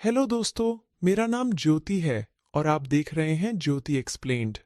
Hello दोस्तों, मेरा नाम ज्योति है और आप देख रहे हैं ज्योति एक्सप्लेन्ड।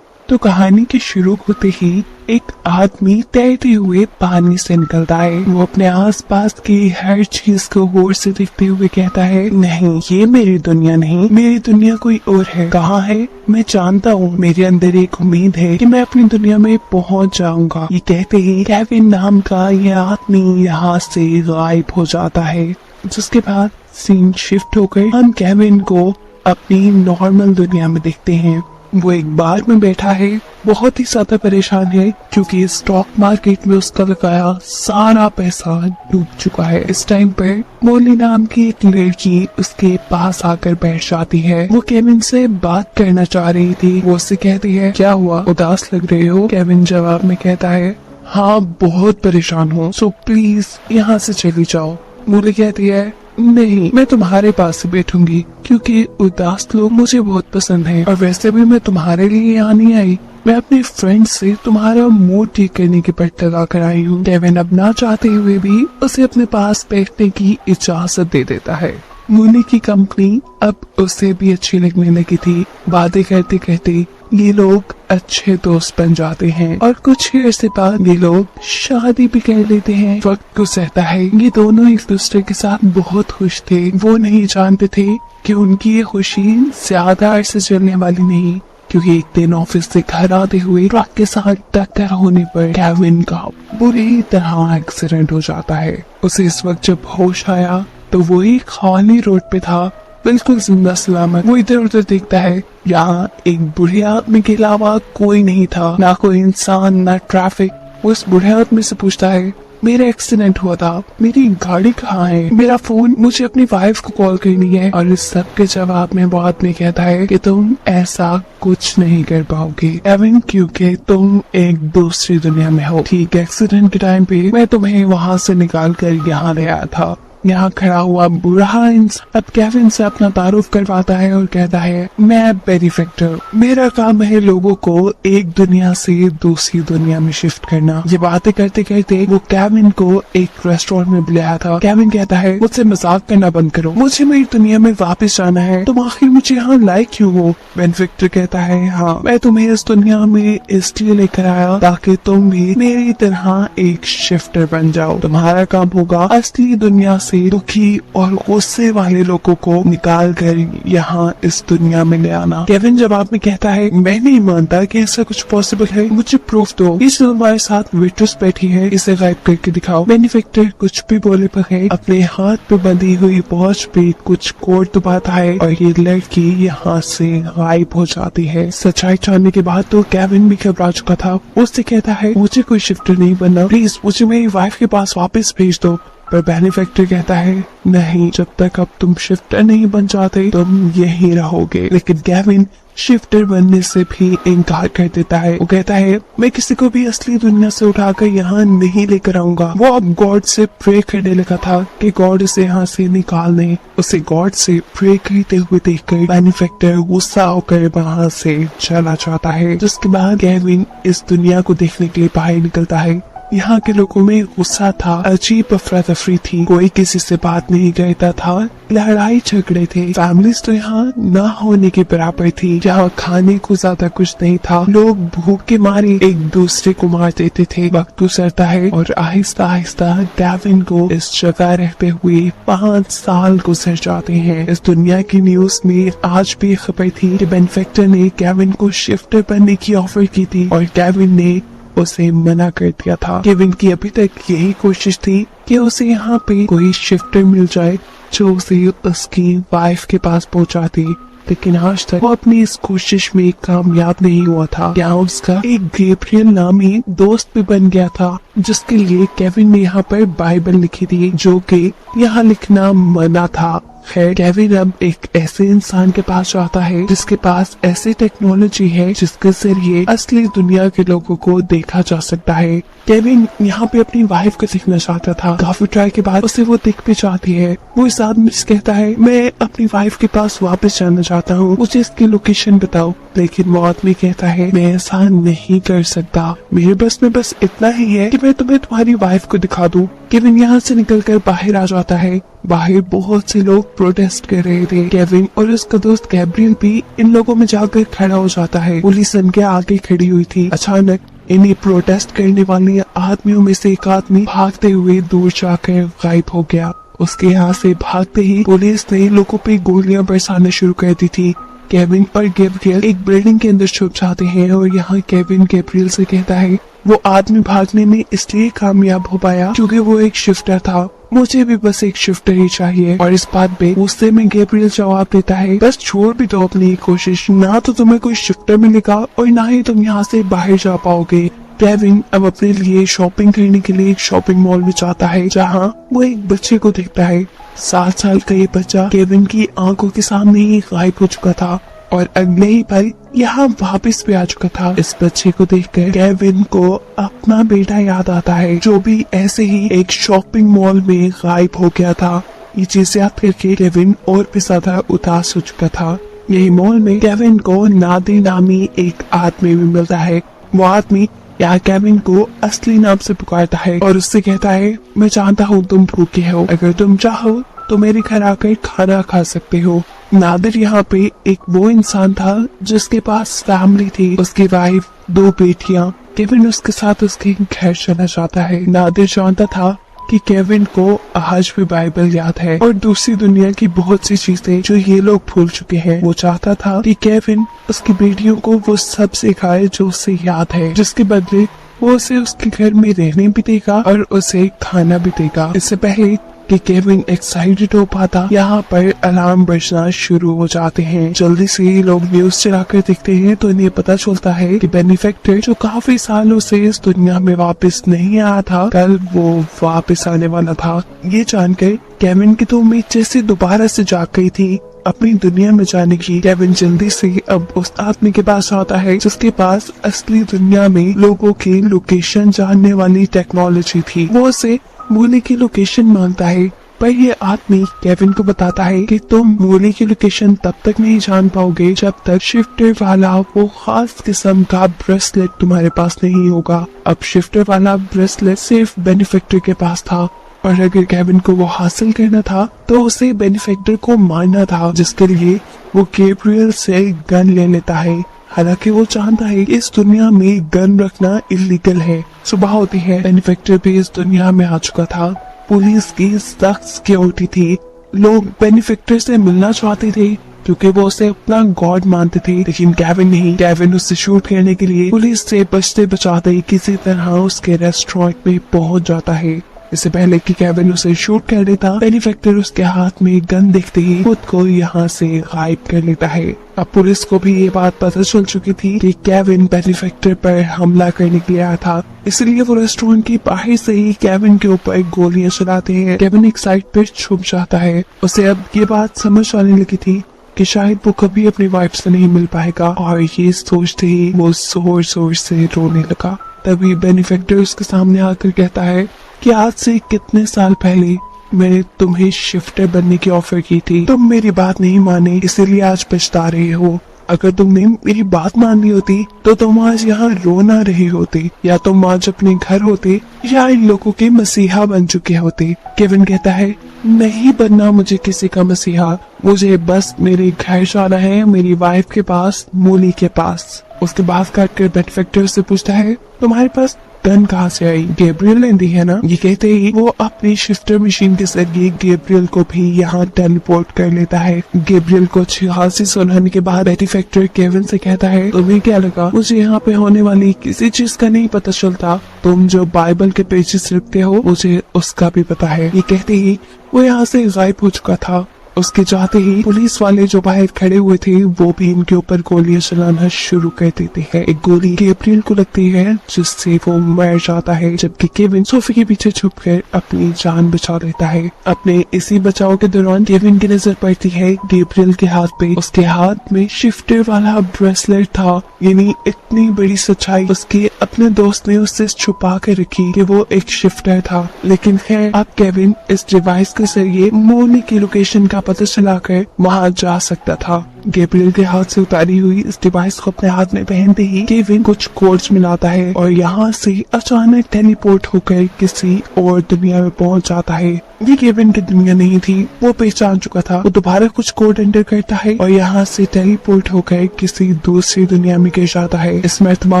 तो कहानी के शुरू होते ही एक आदमी तैरते हुए पानी से निकलता है। वो अपने आसपास की हर चीज को गौर से देखते हुए कहता है, नहीं, ये मेरी दुनिया नहीं, मेरी दुनिया कोई और है। कहाँ है? मैं जानता हूँ, मेरे अंदर एक उम्मीद है कि मैं अपनी दुनिया में पहुँच जाऊंगा। ये कहते ही केविन नाम का ये आदमी यहाँ से गायब हो जाता है। जिसके बाद सीन शिफ्ट होकर हम केविन को अपनी नॉर्मल दुनिया में देखते हैं। वो एक बार में बैठा है, बहुत ही ज्यादा परेशान है क्योंकि स्टॉक मार्केट में उसका लगाया सारा पैसा डूब चुका है। इस टाइम पर मोली नाम की एक लड़की उसके पास आकर बैठ जाती है। वो केविन से बात करना चाह रही थी। वो उससे कहती है, क्या हुआ, उदास लग रहे हो? केविन जवाब में कहता है, हाँ, बहुत परेशान हूँ, सो प्लीज यहाँ से चली जाओ। मोली कहती है, नहीं, मैं तुम्हारे पास ही बैठूंगी क्योंकि उदास लोग मुझे बहुत पसंद हैं और वैसे भी मैं तुम्हारे लिए यहाँ नहीं आई, मैं अपने फ्रेंड से तुम्हारा मूड ठीक करने की पट लगा कर आई हूँ। केविन अब ना चाहते हुए भी उसे अपने पास बैठने की इजाजत दे देता है। मोनी की कंपनी अब उसे भी अच्छी लगने लगी थी। बातें करते करते ये लोग अच्छे दोस्त बन जाते हैं और कुछ ही अर्से बाद ये लोग शादी भी कर लेते हैं। वक्त गुजरता है, ये दोनों एक दूसरे के साथ बहुत खुश थे। वो नहीं जानते थे कि उनकी ये खुशी ज्यादा अरसे चलने वाली नहीं, क्योंकि एक दिन ऑफिस से घर आते हुए ट्रक के साथ टक्कर होने पर केविन का बुरी तरह एक्सीडेंट हो जाता है। उसे इस वक्त जब होश आया तो वो एक खाली रोड पे था, बिल्कुल जिंदा सलामत। वो इधर उधर देखता है, यहाँ एक बूढ़े आदमी के अलावा कोई नहीं था, ना कोई इंसान, ना ट्रैफिक। वो इस बूढ़े आदमी से पूछता है, मेरा एक्सीडेंट हुआ था, मेरी गाड़ी कहाँ है, मेरा फोन, मुझे अपनी वाइफ को कॉल करनी है। और इस सब के जवाब में वो आदमी कहता है कि तुम ऐसा कुछ नहीं कर पाओगे केविन, क्योंकि तुम एक दूसरी दुनिया में हो। ठीक एक्सीडेंट के टाइम पे मैं तुम्हें वहाँ से निकाल कर यहाँ ले आया था। यहाँ खड़ा हुआ बूढ़ा इंसान अब केविन से अपना तारुफ करवाता है और कहता है, मैं बेनिफैक्टर, मेरा काम है लोगों को एक दुनिया से दूसरी दुनिया में शिफ्ट करना। ये बातें करते करते वो केविन को एक रेस्टोरेंट में बुलाया था। केविन कहता है, मुझसे मजाक करना बंद करो, मुझे मेरी दुनिया में वापस जाना है, तुम आखिर मुझे यहाँ लायक क्यों हो? बेनिफैक्टर कहता है, हाँ, मैं तुम्हें इस दुनिया में इसलिए लेकर आया ताकि तुम भी मेरी तरह एक शिफ्टर बन जाओ। तुम्हारा काम होगा असली दुनिया से दुखी और गुस्से वाले लोगों को निकाल कर यहाँ इस दुनिया में ले आना। केविन जवाब में कहता है, मैं नहीं मानता कि ऐसा कुछ पॉसिबल है, मुझे प्रूफ दो। इस तुम्हारे साथ वेट्रेस बैठी है, इसे गायब करके दिखाओ। बेनिफैक्टर कुछ भी बोले बगैर अपने हाथ पे बंधी हुई वॉच पे कुछ कोड दबाता है और ये लड़की यहाँ से गायब हो जाती है। सच्चाई जानने के बाद तो केविन भी घबरा चुका था। उससे कहता है, मुझे कोई शिफ्टर नहीं बनना, प्लीज मुझे मेरी वाइफ के पास वापस भेज दो। पर बेनिफैक्टर कहता है, नहीं, जब तक अब तुम शिफ्टर नहीं बन जाते तुम यहीं रहोगे। लेकिन केविन शिफ्टर बनने से भी इनकार कर देता है। वो कहता है, मैं किसी को भी असली दुनिया से उठाकर यहाँ नहीं लेकर आऊंगा। वो अब गॉड से प्रे करने लगा था कि गॉड उसे यहाँ से निकाल दे। उसे गॉड से प्रे करते हुए देखकर बेनिफैक्टर गुस्सा होकर वहाँ से चला जाता है। जिसके बाद केविन इस दुनिया को देखने के लिए बाहर निकलता है। यहाँ के लोगों में गुस्सा था, अजीब अफरा तफरी थी, कोई किसी से बात नहीं करता था, लड़ाई झगड़े थे, फैमिलीज तो यहाँ न होने के बराबर थी। यहाँ खाने को ज्यादा कुछ नहीं था, लोग भूख के मारे एक दूसरे को मार देते थे। वक्त गुजरता है और आहिस्ता आहिस्ता केविन को इस जगह रहते हुए 5 साल गुजर जाते हैं। इस दुनिया की न्यूज में आज भी खबर थी कि बेनिफैक्टर ने केविन को शिफ्टर बनने की ऑफर की थी और केविन ने उसे मना कर दिया था। केविन की अभी तक यही कोशिश थी कि उसे यहाँ पे कोई शिफ्टर मिल जाए जो उसे उसकी वाइफ के पास पहुँचा दे, लेकिन आज तक वो अपनी इस कोशिश में कामयाब नहीं हुआ था। यहाँ उसका एक गैब्रियल नामी दोस्त भी बन गया था, जिसके लिए केविन ने यहाँ पर बाइबल लिखी थी, जो कि यहाँ लिखना मना था। खैर, केविन अब एक ऐसे इंसान के पास जाता है जिसके पास ऐसी टेक्नोलॉजी है जिसके जरिए असली दुनिया के लोगों को देखा जा सकता है। केविन यहाँ पे अपनी वाइफ को देखना चाहता था। काफी ट्राई के बाद उसे वो दिख भी जाती है। वो इस आदमी से कहता है, मैं अपनी वाइफ के पास वापस जाना चाहता हूँ, मुझे इसकी लोकेशन बताओ। लेकिन वो आदमी कहता है, मैं ऐसा नहीं कर सकता, मेरे बस में बस इतना ही है कि मैं तुम्हें तुम्हारी वाइफ को दिखा दूँ। केविन यहाँ से निकलकर बाहर आ जाता है। बाहर बहुत से लोग प्रोटेस्ट कर रहे थे। केविन और उसका दोस्त गैब्रियल भी इन लोगों में जाकर खड़ा हो जाता है। पुलिस इनके आगे खड़ी हुई थी। अचानक इन्हें प्रोटेस्ट करने वाले आदमियों में से एक आदमी भागते हुए दूर जाकर गायब हो गया। उसके यहाँ से भागते ही पुलिस ने लोगों पे गोलियां बरसाना शुरू कर दी थी। केविन और गैब्रियल एक बिल्डिंग के अंदर छुप जाते हैं और यहाँ केविन गैब्रियल से कहता है वो आदमी भागने में इसलिए कामयाब हो पाया क्योंकि वो एक शिफ्टर था। मुझे भी बस एक शिफ्टर ही चाहिए। और इस बात पे गुस्से में गैब्रियल जवाब देता है बस छोड़ भी दो अपनी कोशिश, ना तो तुम्हें कोई शिफ्टर मिलेगा और ना ही तुम यहाँ से बाहर जा पाओगे। केविन अब अपने लिए शॉपिंग करने के लिए एक शॉपिंग मॉल में जाता है जहाँ वो एक बच्चे को देखता है। 7 साल का ये बच्चा केविन की आंखों के सामने ही गायब हो चुका था और अगले ही पल यहाँ वापस भी आ चुका था। इस बच्चे को देखकर केविन को अपना बेटा याद आता है जो भी ऐसे ही एक शॉपिंग मॉल में गायब हो गया था। ये चीज याद करके केविन और भी ज्यादा उदास हो चुका था। यही मॉल में केविन को नादिर नामी एक आदमी भी मिलता है। वो आदमी यहाँ केविन को असली नाम से पुकारता है और उससे कहता है मैं जानता हूँ तुम भूखे हो, अगर तुम चाहो तो मेरे घर आकर खाना खा सकते हो। नादिर यहाँ पे एक वो इंसान था जिसके पास फैमिली थी, उसकी वाइफ, 2 बेटियां। केविन उसके साथ उसके घर चला जाता है। नादिर जानता था कि केविन को आज भी बाइबल याद है और दूसरी दुनिया की बहुत सी चीजें जो ये लोग भूल चुके हैं। वो चाहता था कि केविन उसकी बेटियों को वो सब सिखाए जो उसे याद है, जिसके बदले वो उसे उसके घर में रहने भी देगा और उसे खाना भी देगा। इससे पहले कि केविन एक्साइटेड हो पाता, यहाँ पर अलार्म बजना शुरू हो जाते हैं। जल्दी से ये लोग न्यूज चलाकर देखते हैं तो इन्हें पता चलता है कि बेनिफेक्टर जो काफी सालों से इस दुनिया में वापस नहीं आया था, कल वो वापस आने वाला था। ये जानकर केविन की तो उम्मीद जैसे दोबारा से जाग गई थी अपनी दुनिया में जाने की। केविन जल्दी से अब उस आदमी के पास आता है जिसके पास असली दुनिया में लोगों की लोकेशन जानने वाली टेक्नोलॉजी थी। वो उसे मूली की लोकेशन मांगता है, पर ये आदमी केविन को बताता है कि तुम मूली की लोकेशन तब तक नहीं जान पाओगे जब तक शिफ्टर वाला वो खास किस्म का ब्रेसलेट तुम्हारे पास नहीं होगा। अब शिफ्टर वाला ब्रेसलेट सिर्फ बेनिफेक्टर के पास था और अगर केविन को वो हासिल करना था तो उसे बेनिफेक्टर को मारना था, जिसके लिए वो गैब्रियल से गन ले लेता है। हालांकि वो जानता है कि इस दुनिया में गन रखना इलीगल है। सुबह होती है, बेनिफेक्टर भी इस दुनिया में आ चुका था। पुलिस की सख्त सिक्योरिटी थी। लोग बेनिफेक्टर से मिलना चाहते थे क्योंकि वो उसे अपना गॉड मानते थे, लेकिन केविन नहीं। केविन उससे शूट करने के लिए पुलिस से बचते बचाते किसी तरह उसके रेस्टोरेंट में पहुंच जाता है। इससे पहले कि केविन उसे शूट कर लेता, बेनिफेक्टर उसके हाथ में गन देखते ही खुद को यहाँ से गायब कर लेता है। अब पुलिस को भी ये बात पता चल चुकी थी कि केविन बेनिफेक्टर पर हमला करने के लिए आया था, इसलिए वो रेस्टोरेंट की बाहर से ही केविन के ऊपर गोलियां चलाते हैं। केविन एक साइड पे छुप जाता है। उसे अब ये बात समझ आने लगी थी कि शायद वो कभी अपनी वाइफ से नहीं मिल पाएगा और ये सोचते ही वो जोर जोर से रोने लगा। तभी बेनिफेक्टर उसके सामने आकर कहता है कि आज से कितने साल पहले मैंने तुम्हें शिफ्टर बनने की ऑफर की थी, तुम मेरी बात नहीं माने, इसीलिए आज पछता रहे हो। अगर तुमने मेरी बात मान ली होती तो तुम आज यहाँ रो ना रहे होते, या तुम आज अपने घर होते या इन लोगों के मसीहा बन चुके होते। केविन कहता है नहीं बनना मुझे किसी का मसीहा, मुझे बस मेरे घर जाना है, मेरी वाइफ के पास, मूली के पास। उसके बाद काटकर बेनिफेक्टर से पूछता है तुम्हारे पास गन कहाँ से आई? गैब्रियल ने दी है ना? ये कहते ही वो अपनी शिफ्टर मशीन के जरिए गैब्रियल को भी यहाँ टेलीपोर्ट कर लेता है। गैब्रियल को अच्छी खासी सुनाने के बाद बेनिफेक्टर केविन से कहता है तुम्हें क्या लगा मुझे यहाँ पे होने वाली किसी चीज का नहीं पता चलता? तुम जो बाइबल के पेजेस लिखते हो मुझे उसका भी पता है। ये कहते ही वो यहाँ से गायब हो चुका था। उसके जाते ही पुलिस वाले जो बाहर खड़े हुए थे वो भी इनके ऊपर गोलियां चलाना शुरू कर देते हैं। एक गोली गैब्रियल को लगती है जिससे वो मर जाता है, जबकि केविन सोफे के पीछे छुपकर अपनी जान बचा लेता है। अपने इसी बचाव के दौरान केविन की नजर पड़ती है गैब्रियल के हाथ पे। उसके हाथ में शिफ्टर वाला ब्रेसलेट था, यानी इतनी बड़ी सच्चाई उसके अपने दोस्त ने उससे छुपा कर रखी कि वो एक शिफ्टर था। लेकिन खैर अब केविन इस डिवाइस के जरिए मूली की लोकेशन का पता चलाकर वहाँ जा सकता था। गैब्रियल के हाथ से उतारी हुई इस डिवाइस को अपने हाथ में पहनते ही केविन कुछ कोड्स मिलाता है और यहाँ से अचानक टेलीपोर्ट होकर किसी और दुनिया में पहुंच जाता है। ये केविन की दुनिया नहीं थी, वो पहचान चुका था। वो दोबारा कुछ कोड एंटर करता है और यहाँ से टेलीपोर्ट होकर किसी दूसरी दुनिया में गिर जाता है। इस मरतबा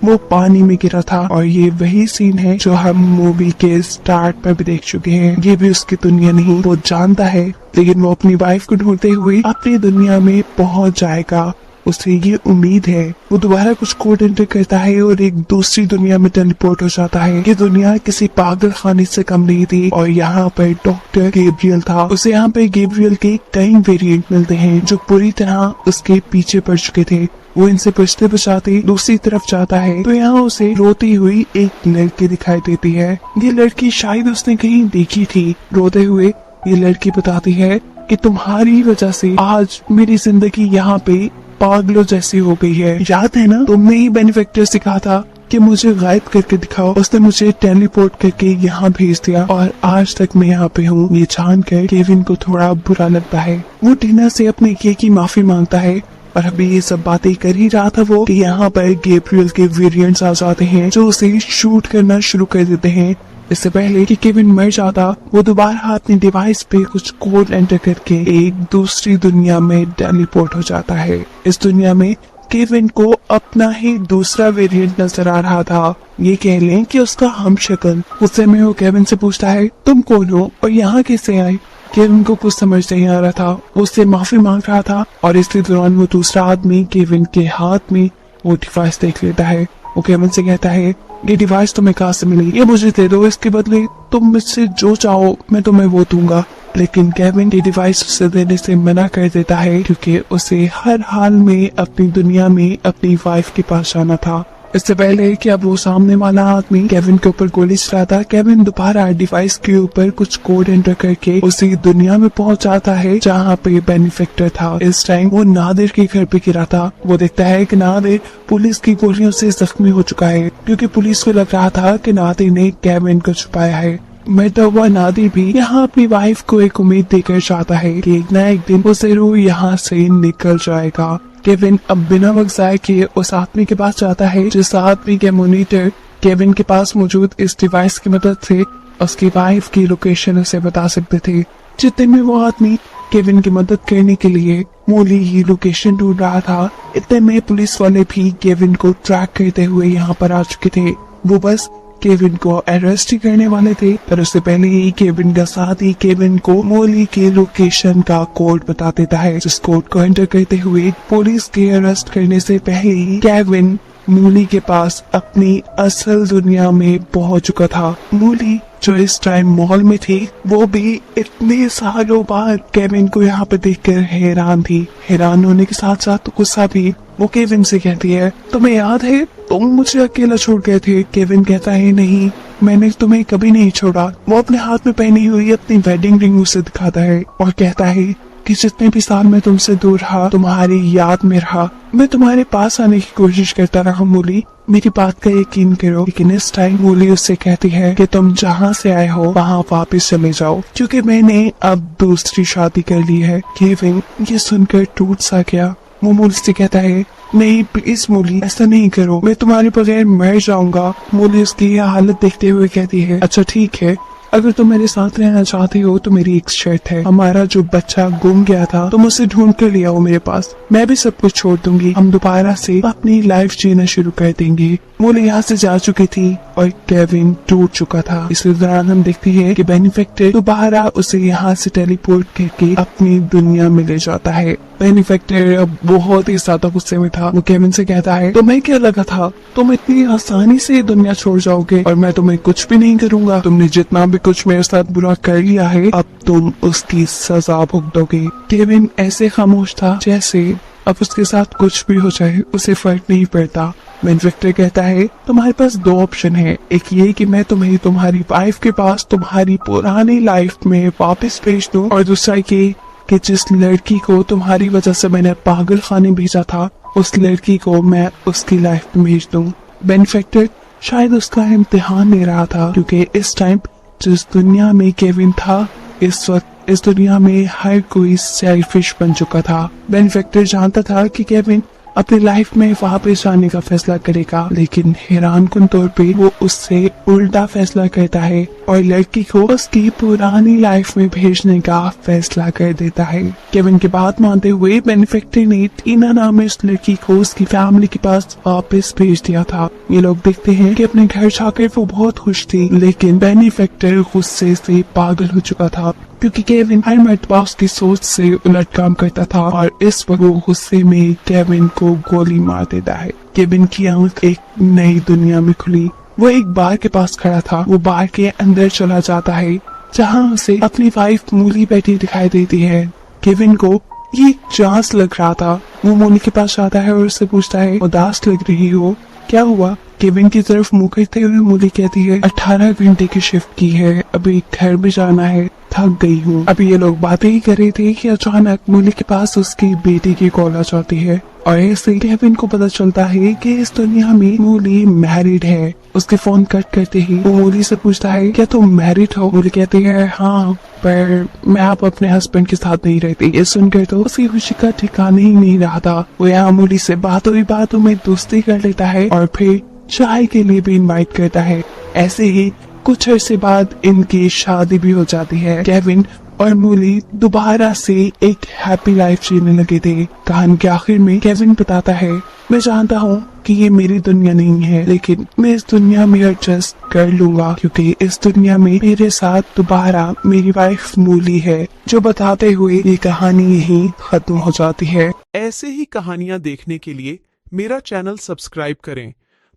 वो पानी में गिरा था और ये वही सीन है जो हम मूवी के स्टार्ट में भी देख चुके हैं। ये भी उसकी दुनिया नहीं, वो जानता है, लेकिन वो अपनी वाइफ को ढूंढते हुए अपनी दुनिया में पहुंच जाएगा। उसे ये उम्मीद है। वो दोबारा कुछ कोड एंटर करता है और एक दूसरी दुनिया में टेलीपोर्ट हो जाता है। ये दुनिया किसी पागल खाने से कम नहीं थी और यहाँ पर डॉक्टर गैब्रियल था। उसे यहाँ पर गैब्रियल के कई वेरिएंट मिलते हैं जो पूरी तरह उसके पीछे पड़ चुके थे। वो इनसे बचते बचाते दूसरी तरफ जाता है तो यहाँ उसे रोती हुई एक लड़की दिखाई देती है। ये लड़की शायद उसने कहीं देखी थी। रोते हुए ये लड़की बताती है कि तुम्हारी वजह से आज मेरी जिंदगी यहाँ पे पागलों जैसी हो गई है। याद है ना, तुमने ही बेनिफिक्टर सिखा था कि मुझे गायब करके दिखाओ। उसने मुझे टेलीपोर्ट करके यहाँ भेज दिया और आज तक मैं यहाँ पे हूँ। ये जानकर केविन को थोड़ा बुरा लगता है। वो टीना से अपने किए की माफी मांगता है और अभी ये सब बातें कर ही रहा था वो कि यहाँ पर गैब्रियल के वेरिएंट्स आ जाते हैं जो उसे शूट करना शुरू कर देते हैं। इससे पहले कि केविन मर जाता, वो दोबारा अपनी डिवाइस पे कुछ कोड एंटर करके एक दूसरी दुनिया में टेलीपोर्ट हो जाता है। इस दुनिया में केविन को अपना ही दूसरा वेरिएंट नजर आ रहा था। ये कह लें कि उसका हमशक्ल। उससे में वो केविन से पूछता है, तुम कौन हो और यहाँ कैसे आए? केविन को कुछ समझ नहीं आ रहा था। वो उससे माफी मांग रहा था और इसी दौरान वो दूसरा आदमी केविन के हाथ में वो डिवाइस देख लेता है। वो केविन से कहता है, ये डिवाइस तुम्हें कहाँ से मिली? ये मुझे दे दो, इसके बदले तुम मुझसे जो चाहो मैं तुम्हें वो दूंगा। लेकिन केविन ये डिवाइस उसे देने से मना कर देता है क्योंकि उसे हर हाल में अपनी दुनिया में अपनी वाइफ के पास जाना था। इससे पहले कि अब वो सामने वाला आदमी केविन के ऊपर गोली चलाता, केविन दोबारा डिवाइस के ऊपर कुछ कोड एंटर करके उसी दुनिया में पहुंच जाता है जहाँ पे बेनिफिक्टर था। इस टाइम वो नादिर के घर पे गिरा था। वो देखता है कि नादिर पुलिस की गोलियों से जख्मी हो चुका है क्योंकि पुलिस को लग रहा था कि नादिर ने केविन को छुपाया है। मरता हुआ नादिर भी यहाँ अपनी वाइफ को एक उम्मीद देकर चाहता है कि एक न एक दिन वो जरूर यहाँ से निकल जाएगा। केविन अब बिना वक्त जाए किए उस आदमी के पास जाता है जिस आदमी के मॉनिटर केविन के पास मौजूद इस डिवाइस की मदद से उसकी वाइफ की लोकेशन उसे बता सकते थे। जितने में वो आदमी केविन की मदद करने के लिए मोली की लोकेशन ढूंढ रहा था, इतने में पुलिस वाले भी केविन को ट्रैक करते हुए यहाँ पर आ चुके थे। वो बस केविन को अरेस्ट ही करने वाले थे, पर उससे पहले ही केविन का साथ ही केविन को मोली के लोकेशन का कोड बता देता है, जिस कोड को एंटर करते हुए पुलिस के अरेस्ट करने से पहले ही केविन मोली के पास अपनी असल दुनिया में पहुंच चुका था। मोली जो इस टाइम मॉल में थी, वो भी इतने सालों बाद केविन को यहाँ पे देखकर हैरान थी। हैरान होने के साथ साथ गुस्सा भी। वो केविन से कहती है, तुम्हें याद है तुम मुझे अकेला छोड़ गए थे? केविन कहता है, नहीं, मैंने तुम्हें कभी नहीं छोड़ा। वो अपने हाथ में पहनी हुई अपनी वेडिंग रिंग उसे दिखाता है और कहता है कि जितने भी साल मैं तुमसे दूर रहा, तुम्हारी याद में रहा, मैं तुम्हारे पास आने की कोशिश करता रहा। मोली, मेरी बात का यकीन करो। लेकिन इस टाइम मोली उससे कहती है कि तुम जहाँ से आए हो वहाँ वापस चले जाओ क्योंकि मैंने अब दूसरी शादी कर ली है। केविन ये सुनकर टूट सा गया। वो मोली से कहता है, नहीं प्लीज मोली, ऐसा नहीं करो, मैं तुम्हारे बगैर मर जाऊंगा। मोली उसकी यह हालत देखते हुए कहती है, अच्छा ठीक है, अगर तुम मेरे साथ रहना चाहती हो तो मेरी एक शर्त है। हमारा जो बच्चा गुम गया था तुम उसे ढूंढ कर ले आओ मेरे पास। मैं भी सब कुछ छोड़ दूंगी, हम दोबारा से अपनी लाइफ जीना शुरू कर देंगे। मोली यहाँ से जा चुकी थी और केविन टूट चुका था। इस दौरान हम देखते हैं कि बेनिफिक्टर दोबारा उसे यहाँ से टेलीपोर्ट करके अपनी दुनिया में ले जाता है। बेनिफिक्टर अब बहुत ही ज्यादा गुस्से में था। वो केविन से कहता है, तुम्हें क्या लगा था तुम इतनी आसानी से ये दुनिया छोड़ जाओगे और मैं तुम्हें कुछ भी नहीं करूंगा? तुमने जितना भी कुछ मेरे साथ बुरा कर लिया है, अब तुम उसकी सजा भुगतोगे। केविन ऐसे खामोश था जैसे अब उसके साथ कुछ भी हो जाए उसे फर्क नहीं पड़ता। बेनिफिक्टर कहता है, तुम्हारे पास दो ऑप्शन है, एक ये कि मैं तुम्हें तुम्हारी वाइफ के पास तुम्हारी पुरानी लाइफ में वापस भेज दूं, और दूसरा ये कि जिस लड़की को तुम्हारी वजह से मैंने पागल खाने भेजा था उस लड़की को मैं उसकी लाइफ में भेज दूं। बेनिफिक्टर शायद उसका इम्तिहान ले रहा था क्योंकि इस टाइम जिस दुनिया में केविन था, इस वक्त इस दुनिया में हर कोई सेल्फिश बन चुका था। बेनिफैक्टर जानता था कि केविन अपनी लाइफ में वापस आने का फैसला करेगा, लेकिन हैरानकुन तौर पे वो उससे उल्टा फैसला करता है और लड़की को उसकी पुरानी लाइफ में भेजने का फैसला कर देता है। केविन की बात मानते हुए बेनिफैक्टर ने टीना नाम इस लड़की को उसकी फैमिली के पास वापस भेज दिया था। ये लोग देखते हैं कि अपने घर जाकर वो बहुत खुश थी, लेकिन बेनिफैक्टर गुस्से से पागल हो चुका था क्योंकि केविन हर मर्तबा उसकी सोच से उलट काम करता था और इस वक्त वो गुस्से में केविन को गोली मार देता है। केविन की आंख एक नई दुनिया में खुली। वो एक बार के पास खड़ा था। वो बार के अंदर चला जाता है जहाँ उसे अपनी वाइफ मूली बैठी दिखाई देती है। केविन को ये चांस लग रहा था। वो मूली के पास जाता है और उससे पूछता है, उदास लग रही हो, क्या हुआ? केविन की तरफ मुंह करते हुए मूली कहती है, 18 घंटे की शिफ्ट की है, अभी घर भी जाना है, थक गई हूँ। अभी ये लोग बातें ही कर रहे थे कि अचानक मूली के पास उसकी बेटी की कॉल आ जाती है और ऐसे केविन को पता चलता है कि इस दुनिया में मूली मैरिड है। उसके फोन कट करते ही वो मूली से पूछता है, क्या तुम मैरिड हो? मूली कहती है, हाँ, पर मैं अब अपने हस्बैंड के साथ नहीं रहती। ये सुनकर तो उसकी खुशी का ठिकाना ही नहीं रहा था। वो यहाँ मूली से बातों में दोस्ती कर लेता है और फिर चाय के लिए भी इनवाइट करता है। ऐसे ही कुछ अरसे बाद इनकी शादी भी हो जाती है। केविन और मूली दोबारा से एक हैप्पी लाइफ जीने लगे थे। कहानी के आखिर में केविन बताता है, मैं जानता हूँ कि ये मेरी दुनिया नहीं है, लेकिन मैं इस दुनिया में एडजस्ट कर लूंगा क्योंकि इस दुनिया में मेरे साथ दोबारा मेरी वाइफ मूली है। जो बताते हुए ये कहानी यहीं खत्म हो जाती है। ऐसे ही कहानियां देखने के लिए मेरा चैनल सब्सक्राइब करें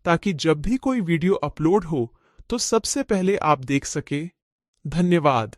ताकि जब भी कोई वीडियो अपलोड हो तो सबसे पहले आप देख सके। धन्यवाद।